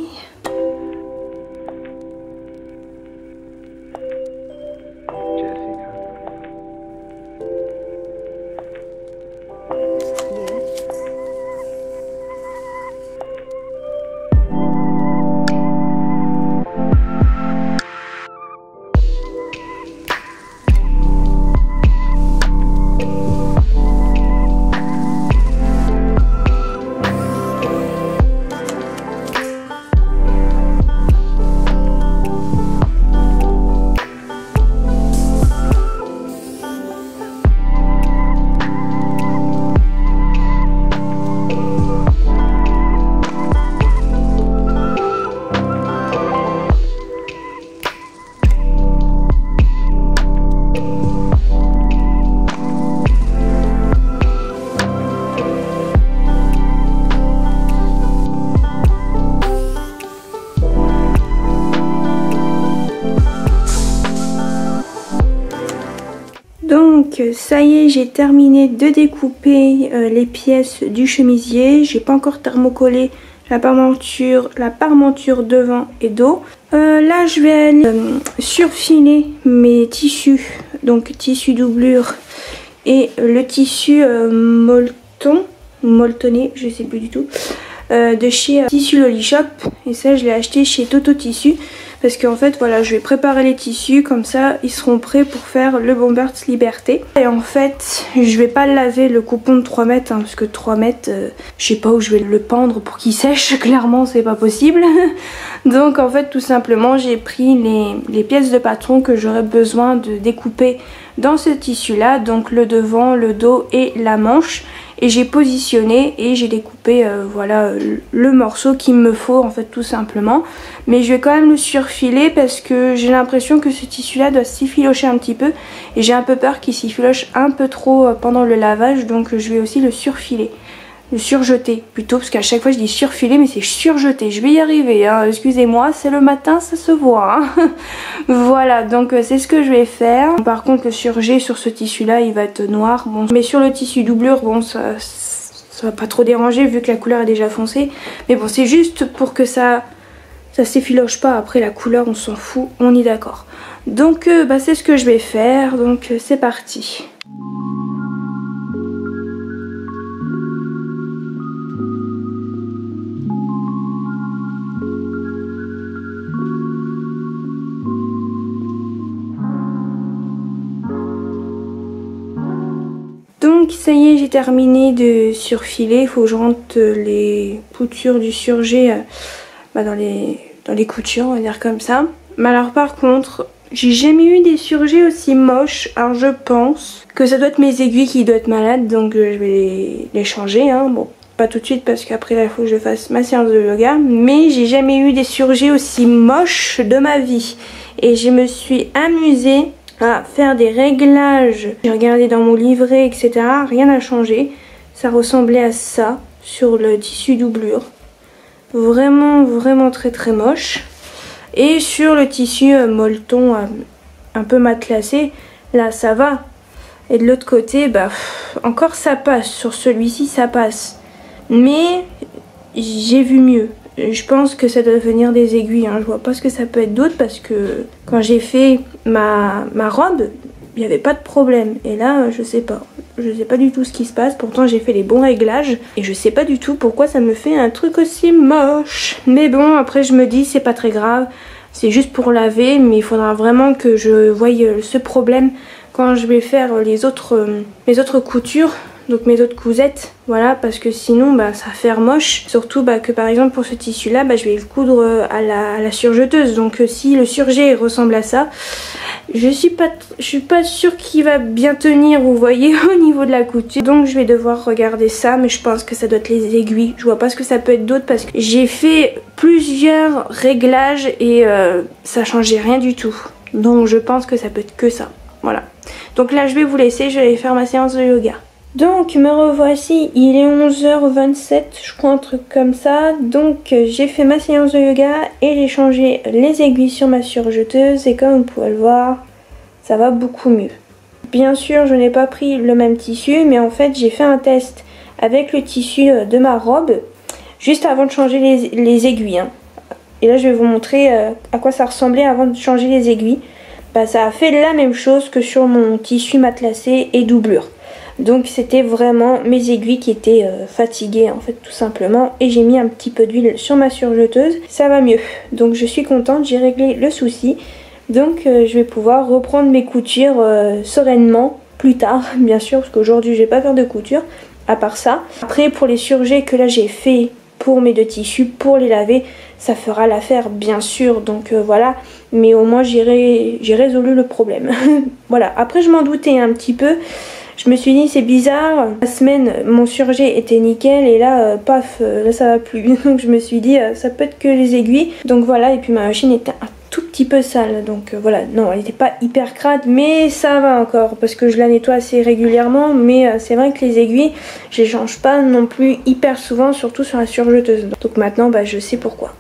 Donc ça y est, j'ai terminé de découper les pièces du chemisier. J'ai pas encore thermocollé la parmenture devant et dos. Là je vais aller surfiler mes tissus, donc tissu doublure et le tissu molleton. molletonné, je sais plus du tout, de chez Tissu Loli Shop. Et ça je l'ai acheté chez Toto Tissu. Parce qu'en fait voilà, je vais préparer les tissus, comme ça ils seront prêts pour faire le Bomberts Liberté. Et en fait je vais pas laver le coupon de 3 mètres hein, parce que 3 mètres je sais pas où je vais le pendre pour qu'il sèche, clairement c'est pas possible. Donc en fait tout simplement j'ai pris les pièces de patron que j'aurais besoin de découper dans ce tissu là, donc le devant, le dos et la manche. Et j'ai positionné et j'ai découpé voilà le morceau qu'il me faut en fait tout simplement. Mais je vais quand même le surfiler parce que j'ai l'impression que ce tissu là doit s'effilocher un petit peu. Et j'ai un peu peur qu'il s'effiloche un peu trop pendant le lavage, donc je vais aussi le surfiler. Le surjeter plutôt, parce qu'à chaque fois je dis surfiler mais c'est surjeter. Je vais y arriver hein, excusez-moi, c'est le matin, ça se voit hein. Voilà, donc c'est ce que je vais faire. Par contre le surjet sur ce tissu là il va être noir, bon, mais sur le tissu doublure bon ça va pas trop déranger vu que la couleur est déjà foncée. Mais bon c'est juste pour que ça s'effiloche pas, après la couleur on s'en fout, on est d'accord. Donc c'est ce que je vais faire, donc c'est parti. Donc ça y est, j'ai terminé de surfiler. Il faut que je rentre les coutures du surjet dans les coutures, on va dire comme ça. Mais alors par contre, j'ai jamais eu des surjets aussi moches. Alors je pense que ça doit être mes aiguilles qui doivent être malades, donc je vais les changer. Hein. Bon, pas tout de suite parce qu'après il faut que je fasse ma séance de yoga. Mais j'ai jamais eu des surjets aussi moches de ma vie. Et je me suis amusée à faire des réglages. J'ai regardé dans mon livret, etc. Rien n'a changé. Ça ressemblait à ça sur le tissu doublure. Vraiment, vraiment très très moche. Et sur le tissu molleton un peu matelassé, là ça va. Et de l'autre côté, encore ça passe. Sur celui-ci, ça passe. Mais j'ai vu mieux. Je pense que ça doit venir des aiguilles, hein. Je vois pas ce que ça peut être d'autre parce que quand j'ai fait ma robe, il n'y avait pas de problème. Et là, je sais pas. Je sais pas du tout ce qui se passe. Pourtant, j'ai fait les bons réglages. Et je sais pas du tout pourquoi ça me fait un truc aussi moche. Mais bon, après, je me dis, c'est pas très grave. C'est juste pour laver. Mais il faudra vraiment que je voie ce problème quand je vais faire mes autres coutures. Donc mes autres cousettes, voilà, parce que sinon ça va faire moche. Surtout que par exemple pour ce tissu là, je vais le coudre à la surjeteuse. Donc si le surjet ressemble à ça, je suis pas sûre qu'il va bien tenir, vous voyez, au niveau de la couture. Donc je vais devoir regarder ça, mais je pense que ça doit être les aiguilles. Je vois pas ce que ça peut être d'autre parce que j'ai fait plusieurs réglages et ça changeait rien du tout. Donc je pense que ça peut être que ça, voilà. Donc là je vais vous laisser, je vais aller faire ma séance de yoga. Donc me revoici, il est 11h27, je crois un truc comme ça. Donc j'ai fait ma séance de yoga et j'ai changé les aiguilles sur ma surjeteuse et comme vous pouvez le voir, ça va beaucoup mieux. Bien sûr je n'ai pas pris le même tissu, mais en fait j'ai fait un test avec le tissu de ma robe juste avant de changer les aiguilles. Hein. Et là je vais vous montrer à quoi ça ressemblait avant de changer les aiguilles. Ça a fait la même chose que sur mon tissu matelassé et doublure. Donc c'était vraiment mes aiguilles qui étaient fatiguées en fait tout simplement. Et j'ai mis un petit peu d'huile sur ma surjeteuse, ça va mieux. Donc je suis contente, j'ai réglé le souci. Donc je vais pouvoir reprendre mes coutures sereinement plus tard bien sûr. Parce qu'aujourd'hui je vais pas faire de couture à part ça. Après pour les surjets que là j'ai fait pour mes deux tissus, pour les laver, ça fera l'affaire bien sûr. Donc voilà, mais au moins j'ai résolu le problème. Voilà, après je m'en doutais un petit peu. Je me suis dit c'est bizarre, la semaine mon surjet était nickel et là paf, là ça va plus. Donc je me suis dit ça peut être que les aiguilles. Donc voilà, et puis ma machine était un tout petit peu sale. Donc voilà, non elle n'était pas hyper crade mais ça va encore parce que je la nettoie assez régulièrement. Mais c'est vrai que les aiguilles je les change pas non plus hyper souvent, surtout sur la surjeteuse. Donc maintenant je sais pourquoi.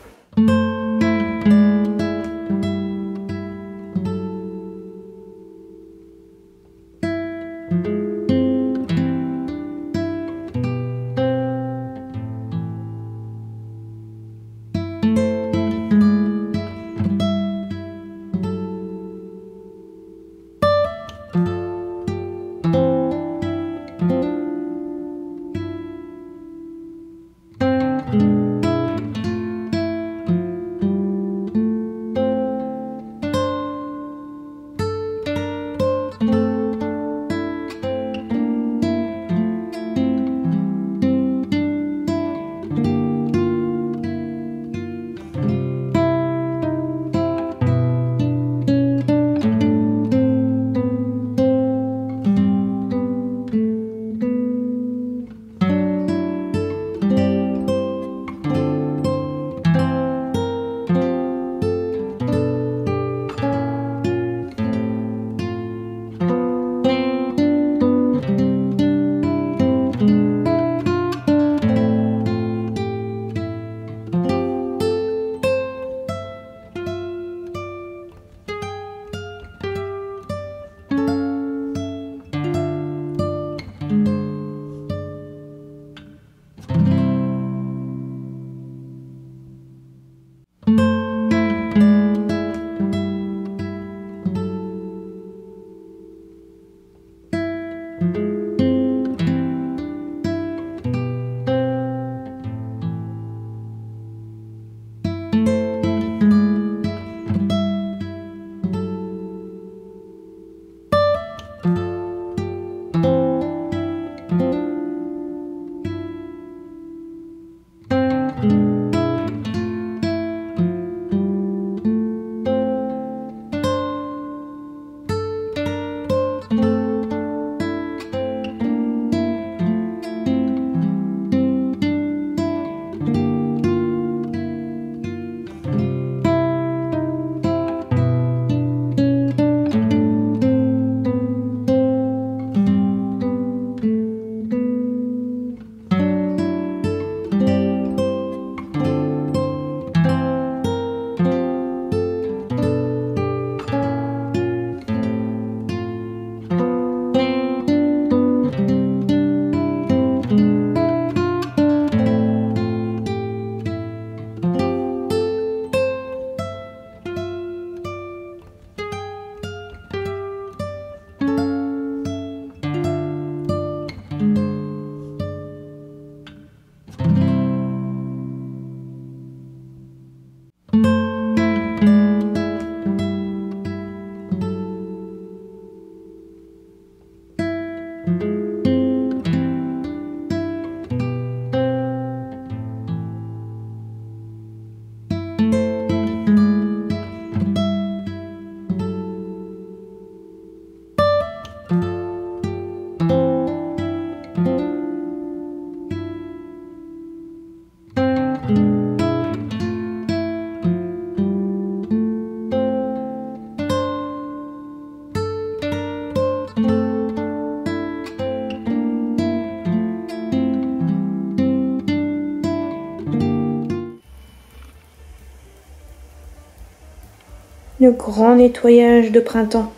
le grand nettoyage de printemps.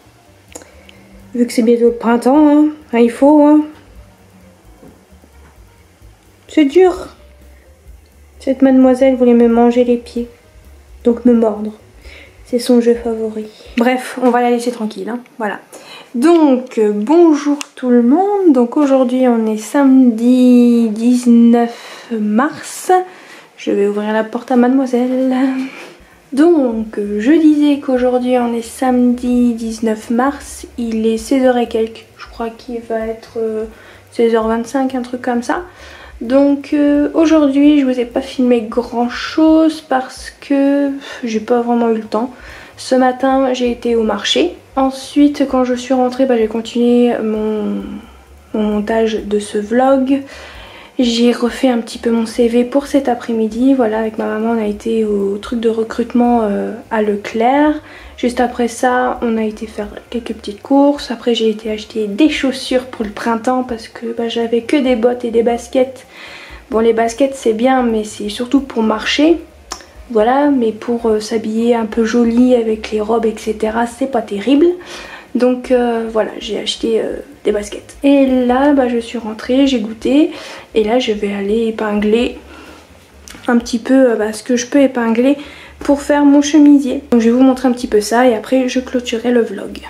Vu que c'est bientôt le printemps, hein, il faut. Hein. C'est dur. Cette mademoiselle voulait me manger les pieds. Donc me mordre. C'est son jeu favori. Bref, on va la laisser tranquille. Hein. Voilà. Donc, bonjour tout le monde. Donc aujourd'hui, on est samedi 19 mars. Je vais ouvrir la porte à mademoiselle. Donc, je disais qu'aujourd'hui, on est samedi 19 mars. Il est 16h et quelques. Je crois qu'il va être 16h25, un truc comme ça. Donc aujourd'hui je vous ai pas filmé grand chose parce que j'ai pas vraiment eu le temps. Ce matin j'ai été au marché. Ensuite quand je suis rentrée j'ai continué mon montage de ce vlog. J'ai refait un petit peu mon CV pour cet après-midi. Voilà, avec ma maman on a été au truc de recrutement à Leclerc. Juste après ça on a été faire quelques petites courses. Après j'ai été acheter des chaussures pour le printemps parce que j'avais que des bottes et des baskets. Bon les baskets c'est bien mais c'est surtout pour marcher. Voilà, mais pour s'habiller un peu joli avec les robes etc c'est pas terrible. Donc voilà, j'ai acheté des baskets. Et là je suis rentrée, j'ai goûté. Et là je vais aller épingler un petit peu ce que je peux épingler pour faire mon chemisier. Donc je vais vous montrer un petit peu ça et après je clôturerai le vlog.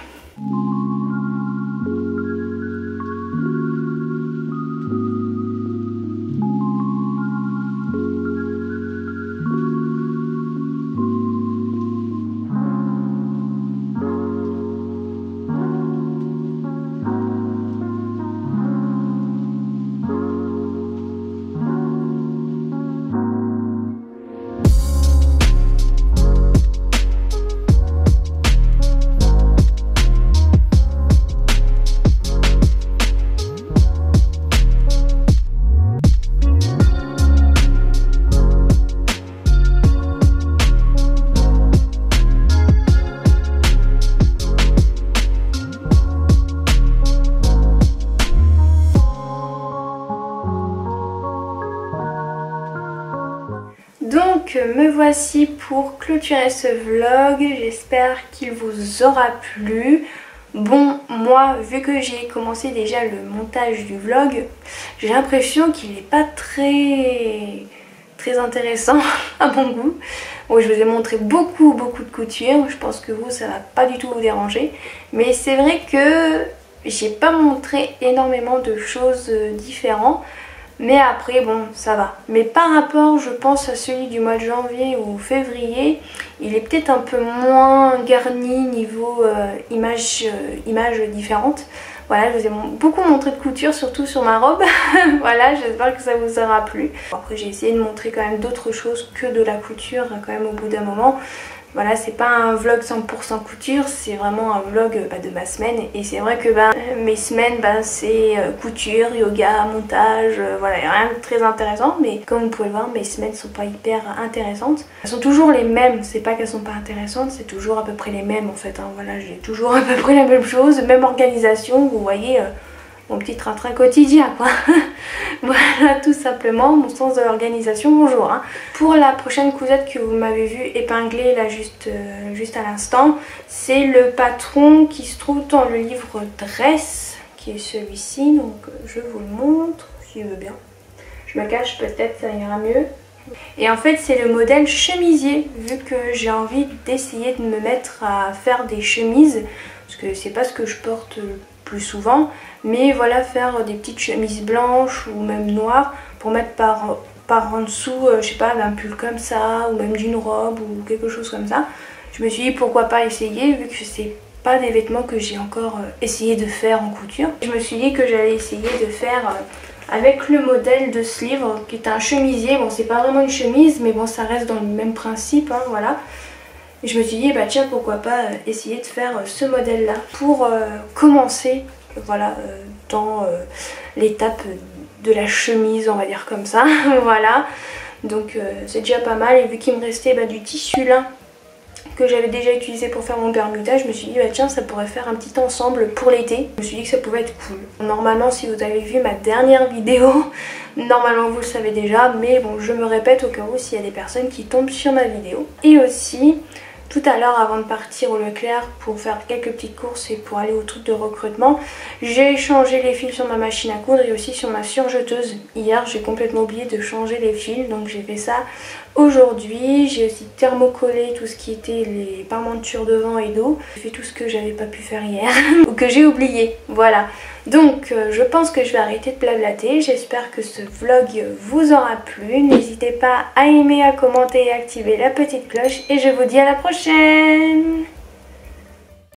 Donc me voici pour clôturer ce vlog, j'espère qu'il vous aura plu. Bon, moi vu que j'ai commencé déjà le montage du vlog, j'ai l'impression qu'il n'est pas très intéressant à mon goût. Bon, je vous ai montré beaucoup de couture, je pense que vous ça va pas du tout vous déranger. Mais c'est vrai que j'ai pas montré énormément de choses différentes. Mais après bon ça va. Mais par rapport je pense à celui du mois de janvier ou février, il est peut-être un peu moins garni niveau images différentes. Voilà, je vous ai beaucoup montré de couture, surtout sur ma robe. Voilà, j'espère que ça vous aura plu. Après j'ai essayé de montrer quand même d'autres choses que de la couture quand même au bout d'un moment. Voilà, c'est pas un vlog 100% couture, c'est vraiment un vlog de ma semaine. Et c'est vrai que mes semaines, c'est couture, yoga, montage, voilà, rien de très intéressant. Mais comme vous pouvez le voir, mes semaines sont pas hyper intéressantes. Elles sont toujours les mêmes, c'est pas qu'elles sont pas intéressantes, c'est toujours à peu près les mêmes en fait. Hein. Voilà, j'ai toujours à peu près la même chose, même organisation, vous voyez... mon petit train-train quotidien quoi. Voilà tout simplement mon sens de l'organisation, bonjour hein. Pour la prochaine cousette que vous m'avez vu épingler là juste à l'instant, c'est le patron qui se trouve dans le livre Dress, qui est celui-ci, donc je vous le montre s'il veut bien. Je me cache peut-être, ça ira mieux. Et en fait c'est le modèle chemisier, vu que j'ai envie d'essayer de me mettre à faire des chemises, parce que c'est pas ce que je porte plus souvent, mais voilà, faire des petites chemises blanches ou même noires pour mettre par en dessous, je sais pas, d'un pull comme ça ou même d'une robe ou quelque chose comme ça. Je me suis dit pourquoi pas essayer, vu que c'est pas des vêtements que j'ai encore essayé de faire en couture. Je me suis dit que j'allais essayer de faire avec le modèle de ce livre qui est un chemisier. Bon, c'est pas vraiment une chemise mais bon, ça reste dans le même principe hein, voilà. Et je me suis dit tiens, pourquoi pas essayer de faire ce modèle là pour commencer voilà, dans l'étape de la chemise, on va dire comme ça. Voilà, donc c'est déjà pas mal. Et vu qu'il me restait du tissu lin que j'avais déjà utilisé pour faire mon permutage, je me suis dit tiens, ça pourrait faire un petit ensemble pour l'été. Je me suis dit que ça pouvait être cool. Normalement si vous avez vu ma dernière vidéo, normalement vous le savez déjà, mais bon, je me répète au cas où s'il y a des personnes qui tombent sur ma vidéo. Et aussi tout à l'heure avant de partir au Leclerc pour faire quelques petites courses et pour aller au truc de recrutement. J'ai changé les fils sur ma machine à coudre et aussi sur ma surjeteuse. Hier j'ai complètement oublié de changer les fils, donc j'ai fait ça aujourd'hui. J'ai aussi thermocollé tout ce qui était les parmentures de vent et d'eau. J'ai fait tout ce que j'avais pas pu faire hier ou que j'ai oublié, voilà. Donc je pense que je vais arrêter de blablater. J'espère que ce vlog vous aura plu. N'hésitez pas à aimer, à commenter et à activer la petite cloche. Et je vous dis à la prochaine!